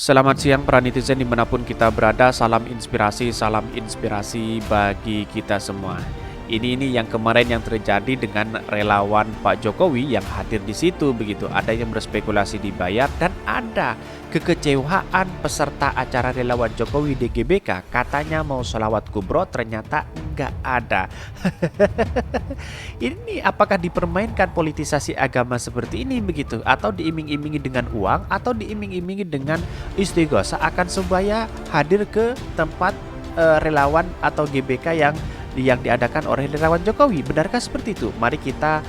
Selamat siang para netizen dimanapun kita berada, salam inspirasi bagi kita semua. Ini yang kemarin yang terjadi dengan relawan Pak Jokowi yang hadir di situ begitu. Ada yang berspekulasi dibayar dan ada kekecewaan peserta acara relawan Jokowi di GBK. Katanya mau sholawat kubro, ternyata nggak ada. Ini apakah dipermainkan politisasi agama seperti ini begitu, atau diiming-imingi dengan uang, atau diiming-imingi dengan istighosah akan supaya hadir ke tempat relawan atau GBK yang diadakan oleh relawan Jokowi. Benarkah seperti itu? Mari kita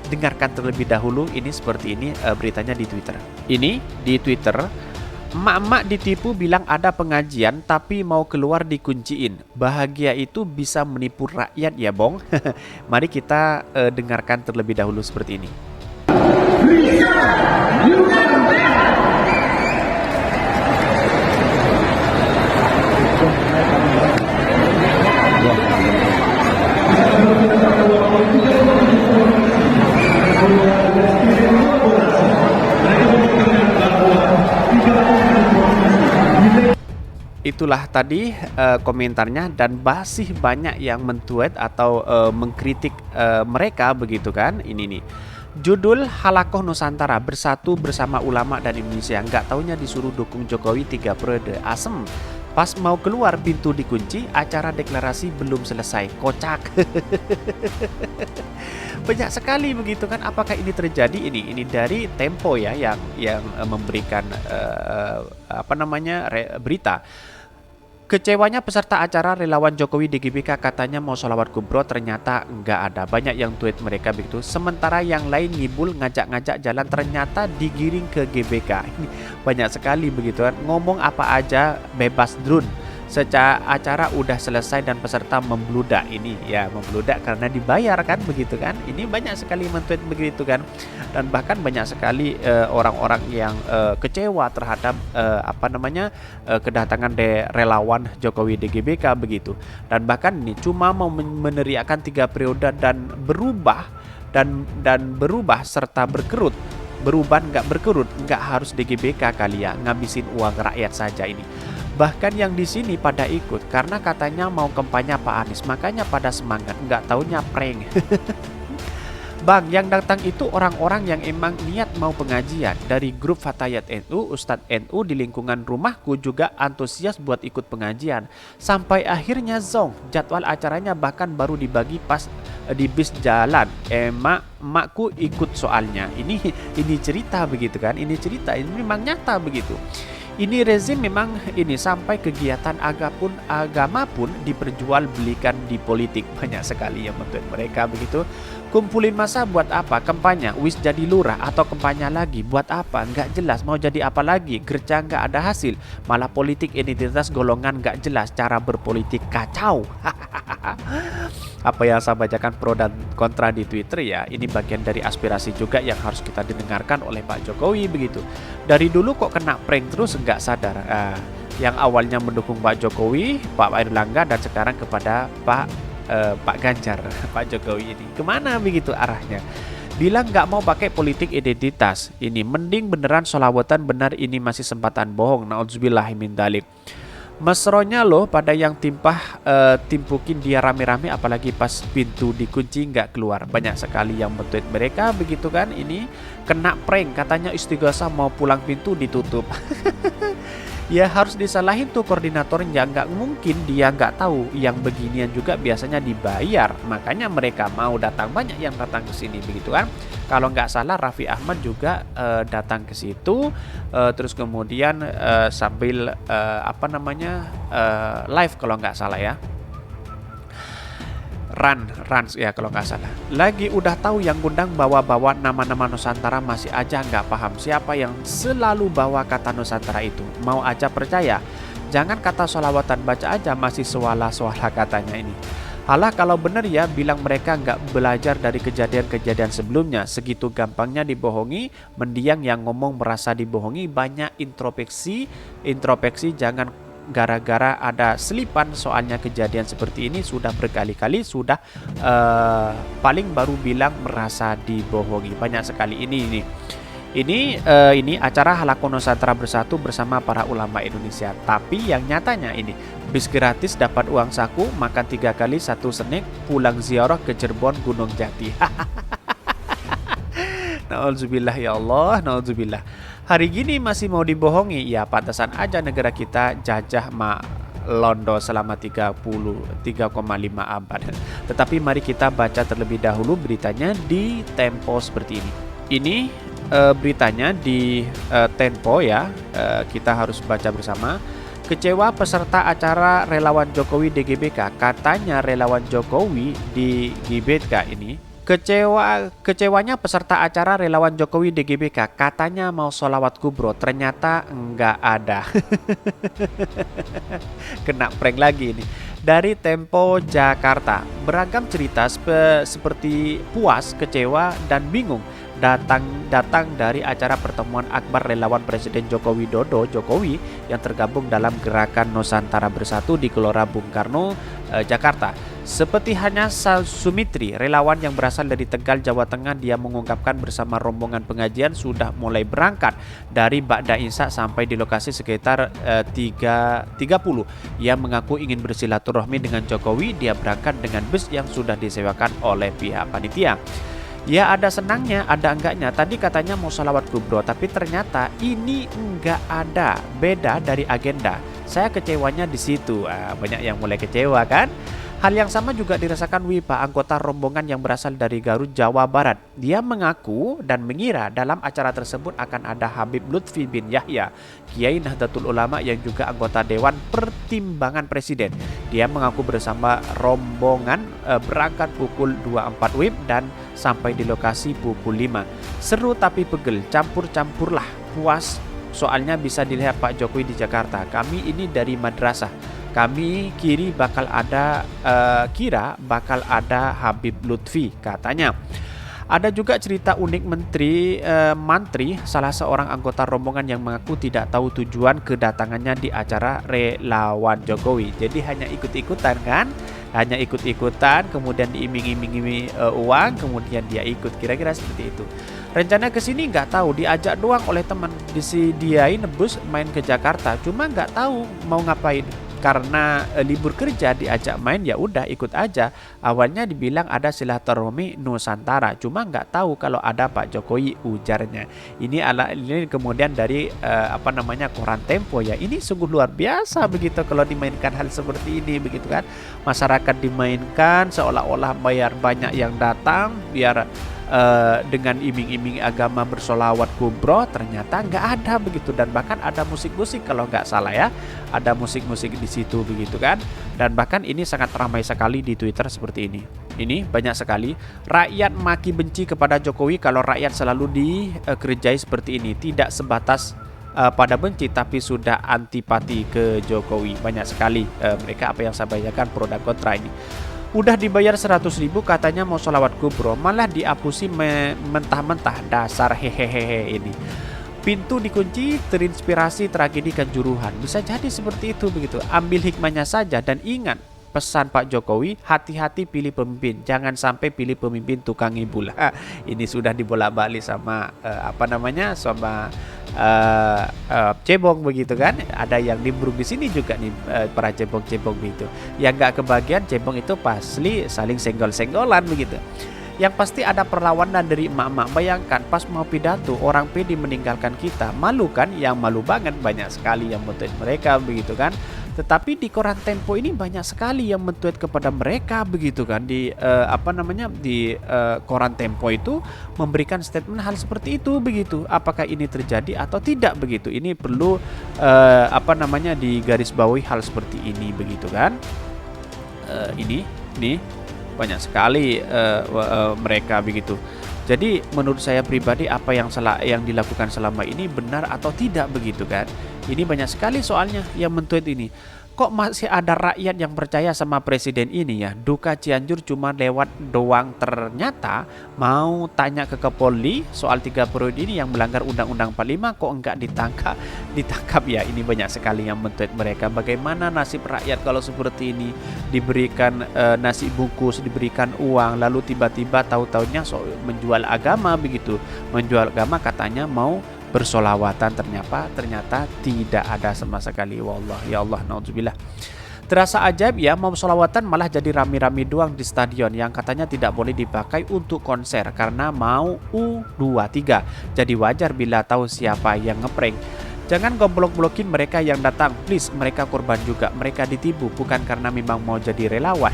dengarkan terlebih dahulu. Ini seperti ini beritanya di Twitter. Ini di Twitter, emak-emak ditipu bilang ada pengajian tapi mau keluar dikunciin. Bahagia itu bisa menipu rakyat ya bong. Mari kita dengarkan terlebih dahulu seperti ini. Itulah tadi komentarnya, dan masih banyak yang mentweet atau mengkritik mereka begitu kan. Ini nih judul Halakoh Nusantara bersatu bersama ulama dan Indonesia. Nggak taunya disuruh dukung Jokowi 3 periode, asem. Pas mau keluar pintu dikunci, acara deklarasi belum selesai, kocak. Banyak sekali begitu kan. Apakah ini terjadi? Ini dari Tempo ya yang memberikan berita. Kecewanya peserta acara relawan Jokowi di GBK, katanya mau sholawat kubro, ternyata nggak ada. Banyak yang tweet mereka begitu. Sementara yang lain ngibul ngajak-ngajak jalan, ternyata digiring ke GBK. Ini banyak sekali begitu kan. Ngomong apa aja bebas drone. Secara acara udah selesai dan peserta membludak. Ini ya membludak karena dibayar kan begitu kan. Ini banyak sekali men-tweet begitu kan. Dan bahkan banyak sekali orang-orang yang kecewa terhadap kedatangan relawan Jokowi di GBK begitu. Dan bahkan ini cuma mau meneriakan 3 periode dan berubah serta berkerut. Berubah nggak berkerut, nggak harus di GBK kali ya, ngabisin uang rakyat saja ini. Bahkan yang di sini pada ikut karena katanya mau kampanye Pak Anies, makanya pada semangat. Nggak taunya prank. Bang, yang datang itu orang-orang yang emang niat mau pengajian. Dari grup Fatayat NU, Ustadz NU di lingkungan rumahku juga antusias buat ikut pengajian. Sampai akhirnya zong, jadwal acaranya bahkan baru dibagi pas di bis jalan. Emakku ikut soalnya. Ini cerita begitu kan. Ini cerita, ini memang nyata begitu. Ini rezim memang ini sampai kegiatan agama pun diperjualbelikan di politik. Banyak sekali yang men-tweet mereka begitu. Kumpulin masa buat apa? Kampanye, wis jadi lurah atau kampanye lagi buat apa? Nggak jelas mau jadi apa lagi. Gerja nggak ada hasil. Malah politik identitas golongan nggak jelas. Cara berpolitik kacau. Apa yang saya bacakan pro dan kontra di Twitter ya, ini bagian dari aspirasi juga yang harus kita didengarkan oleh Pak Jokowi begitu. Dari dulu kok kena prank terus nggak sadar. Yang awalnya mendukung Pak Jokowi, Pak Airlangga, dan sekarang kepada Pak Ganjar. Pak Jokowi ini kemana begitu arahnya? Bilang nggak mau pakai politik identitas. Ini mending beneran sholawatan, benar ini masih sempatan bohong. Nauzubillahimin dzalik. Mesronya loh pada yang timpukin dia rame-rame, apalagi pas pintu dikunci nggak keluar. Banyak sekali yang men-tweet mereka begitu kan. Ini kena prank, katanya istighosah mau pulang pintu ditutup. Ya harus disalahin tuh koordinatornya, nggak mungkin dia nggak tahu yang beginian juga biasanya dibayar. Makanya mereka mau datang, banyak yang datang ke sini begitu kan. Kalau nggak salah Raffi Ahmad juga datang ke situ, terus kemudian sambil live kalau nggak salah ya. Run ya kalau nggak salah. Lagi udah tahu yang ngundang bawa-bawa nama-nama Nusantara, masih aja nggak paham siapa yang selalu bawa kata Nusantara itu. Mau aja percaya. Jangan kata sholawatan, baca aja masih swala-swala katanya ini. Halah kalau bener ya bilang mereka nggak belajar dari kejadian-kejadian sebelumnya. Segitu gampangnya dibohongi. Mendiang yang ngomong merasa dibohongi. Banyak introspeksi, jangan gara-gara ada selipan. Soalnya kejadian seperti ini sudah berkali-kali, sudah paling baru bilang merasa dibohongi. Banyak sekali ini Ini acara Halako Nusantara Bersatu bersama para ulama Indonesia. Tapi yang nyatanya ini bis gratis, dapat uang saku, makan 3 kali 1 snack, pulang ziarah ke Cirebon Gunung Jati. Nauzubillah ya Allah, nauzubillah. Hari gini masih mau dibohongi? Ya pantasan aja negara kita jajah Londo selama 3,5 abad. Tetapi mari kita baca terlebih dahulu beritanya di Tempo seperti ini. Ini beritanya di Tempo ya. Kita harus baca bersama. Kecewa peserta acara relawan Jokowi di GBK. Katanya relawan Jokowi di GBK ini. Kecewanya peserta acara relawan Jokowi di GBK. Katanya mau sholawat kubro, ternyata enggak ada. Kena prank lagi ini. Dari Tempo Jakarta, beragam cerita seperti puas, kecewa, dan bingung datang dari acara pertemuan akbar relawan Presiden Joko Widodo Jokowi yang tergabung dalam Gerakan Nusantara Bersatu di Gelora Bung Karno, Jakarta. Seperti hanya Sumitri, relawan yang berasal dari Tegal, Jawa Tengah, dia mengungkapkan bersama rombongan pengajian sudah mulai berangkat dari Ba'da Isya sampai di lokasi sekitar 3.30. Ia mengaku ingin bersilaturahmi dengan Jokowi. Dia berangkat dengan bus yang sudah disewakan oleh pihak panitia. Ya ada senangnya, ada enggaknya. Tadi katanya mau sholawat kubro, tapi ternyata ini enggak ada, beda dari agenda. Saya kecewanya di situ. Banyak yang mulai kecewa kan? Hal yang sama juga dirasakan Wipa, anggota rombongan yang berasal dari Garut, Jawa Barat. Dia mengaku dan mengira dalam acara tersebut akan ada Habib Lutfi bin Yahya, Kiai Nahdlatul Ulama yang juga anggota Dewan Pertimbangan Presiden. Dia mengaku bersama rombongan berangkat pukul 24 WIB dan sampai di lokasi pukul 5. Seru tapi pegel, campur-campurlah, puas. Soalnya bisa dilihat Pak Jokowi di Jakarta. Kami ini dari madrasah. Kami kira bakal ada Habib Lutfi, katanya. Ada juga cerita unik mantri, salah seorang anggota rombongan yang mengaku tidak tahu tujuan kedatangannya di acara relawan Jokowi. Jadi hanya ikut-ikutan kan? Hanya ikut-ikutan, kemudian diiming-imingi uang, kemudian dia ikut. Kira-kira seperti itu. Rencana kesini nggak tahu, diajak doang oleh teman, disediain bus main ke Jakarta, cuma nggak tahu mau ngapain. Karena libur kerja diajak main, ya udah ikut aja. Awalnya dibilang ada silaturahmi Nusantara, cuma nggak tahu kalau ada Pak Jokowi, ujarnya. Ini kemudian dari koran Tempo ya. Ini sungguh luar biasa begitu kalau dimainkan hal seperti ini begitu kan. Masyarakat dimainkan seolah-olah bayar banyak yang datang biar dengan iming-iming agama bersolawat kubro, ternyata nggak ada begitu. Dan bahkan ada musik-musik kalau nggak salah ya, ada musik-musik di situ begitu kan. Dan bahkan ini sangat ramai sekali di Twitter seperti ini. Ini banyak sekali rakyat maki benci kepada Jokowi kalau rakyat selalu dikerjai seperti ini. Tidak sebatas pada benci tapi sudah antipati ke Jokowi. Banyak sekali mereka, apa yang saya bayangkan, pro dan kontra ini. Udah dibayar 100.000 katanya mau sholawat kubro, malah diapusi mentah-mentah, dasar hehehe ini. Pintu dikunci, terinspirasi tragedi Kanjuruhan. Bisa jadi seperti itu begitu. Ambil hikmahnya saja dan ingat pesan Pak Jokowi, hati-hati pilih pemimpin, jangan sampai pilih pemimpin tukang ngibul. Ini sudah dibolak-balik sama cebong begitu kan. Ada yang nimbrung di sini juga nih, para cebong-cebong begitu. Yang nggak kebagian cebong itu pasti saling senggol-senggolan begitu. Yang pasti ada perlawanan dari emak-emak. Bayangkan pas mau pidato orang PD meninggalkan kita, malu kan? Yang malu banget, banyak sekali yang men-tweet mereka begitu kan. Tetapi di koran Tempo ini banyak sekali yang men-tweet kepada mereka begitu kan. Di koran Tempo itu memberikan statement hal seperti itu begitu. Apakah ini terjadi atau tidak begitu? Ini perlu digarisbawahi hal seperti ini begitu kan. Ini banyak sekali mereka begitu. Jadi menurut saya pribadi, apa yang dilakukan selama ini benar atau tidak begitu kan? Ini banyak sekali soalnya yang men-tweet ini. Kok masih ada rakyat yang percaya sama presiden ini ya? Duka Cianjur cuma lewat doang, ternyata mau tanya ke Kapolri soal 3 periode ini yang melanggar Undang-Undang 45 kok enggak ditangkap ya. Ini banyak sekali yang men-tweet mereka, bagaimana nasib rakyat kalau seperti ini, diberikan nasi bungkus, diberikan uang, lalu tiba-tiba tahu-taunya menjual agama begitu. Menjual agama katanya mau bersolawatan, ternyata tidak ada sama sekali. Wallah, ya Allah, naudzubillah. Terasa ajaib ya, mau solawatan malah jadi rame-rame doang di stadion yang katanya tidak boleh dipakai untuk konser karena mau U23. Jadi wajar bila tahu siapa yang ngeprank. Jangan goblok-blokin mereka yang datang, please, mereka korban juga, mereka ditipu bukan karena memang mau jadi relawan.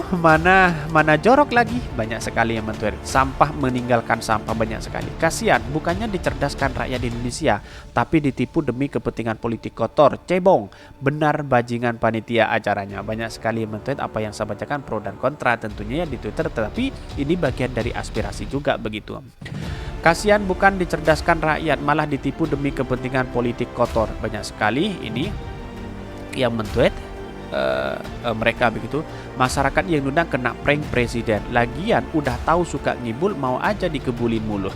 Mana jorok lagi, banyak sekali yang men-tweet. Sampah meninggalkan sampah banyak sekali. Kasihan, bukannya dicerdaskan rakyat Indonesia, tapi ditipu demi kepentingan politik kotor. Cebong, benar bajingan panitia acaranya. Banyak sekali yang men-tweet, apa yang saya bacakan pro dan kontra tentunya ya di Twitter, tetapi ini bagian dari aspirasi juga begitu. Kasihan, bukan dicerdaskan rakyat, malah ditipu demi kepentingan politik kotor. Banyak sekali ini yang men-tweet. Mereka begitu, masyarakat yang undang kena prank presiden, lagian udah tahu suka ngibul mau aja dikebulin mulu.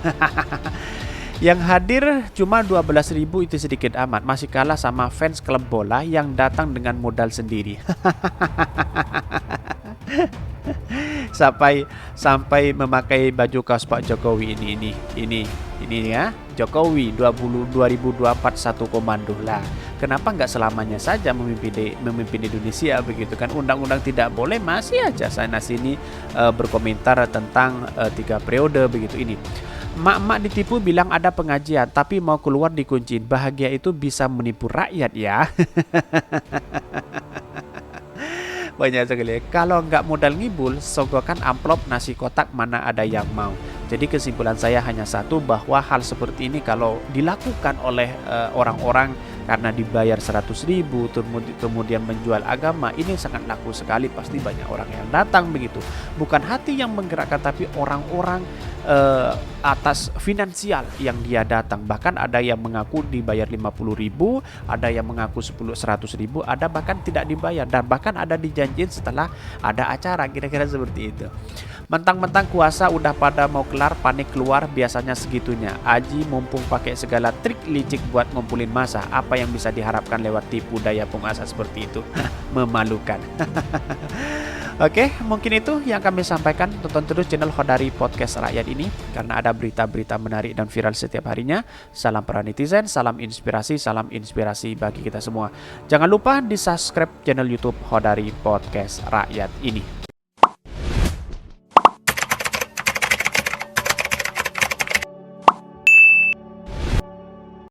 Yang hadir cuma 12.000 itu sedikit amat, masih kalah sama fans klub bola yang datang dengan modal sendiri. sampai memakai baju kaos Pak Jokowi ini ya, Jokowi 2024 satu komando lah. Kenapa nggak selamanya saja memimpin Indonesia begitu kan? Undang-undang tidak boleh, masih aja sana sini berkomentar tentang 3 periode begitu ini. Mak-mak ditipu bilang ada pengajian tapi mau keluar dikunciin. Bahagia itu bisa menipu rakyat ya. Banyak sekali. Kalau nggak modal ngibul, sogokan amplop nasi kotak mana ada yang mau. Jadi kesimpulan saya hanya satu, bahwa hal seperti ini kalau dilakukan oleh orang-orang karena dibayar 100.000 kemudian menjual agama, ini sangat laku sekali, pasti banyak orang yang datang begitu. Bukan hati yang menggerakkan, tapi orang-orang atas finansial yang dia datang. Bahkan ada yang mengaku dibayar 50.000, ada yang mengaku 100.000, ada bahkan tidak dibayar, dan bahkan ada dijanjiin setelah ada acara, kira-kira seperti itu. Mentang-mentang kuasa udah pada mau kelar, panik keluar, biasanya segitunya. Aji mumpung pakai segala trik licik buat ngumpulin massa. Apa yang bisa diharapkan lewat tipu daya penguasa seperti itu? Memalukan. Oke, mungkin itu yang kami sampaikan. Tonton terus channel Khodari Podcast Rakyat ini karena ada berita-berita menarik dan viral setiap harinya. Salam para netizen, salam inspirasi bagi kita semua. Jangan lupa di subscribe channel YouTube Khodari Podcast Rakyat ini.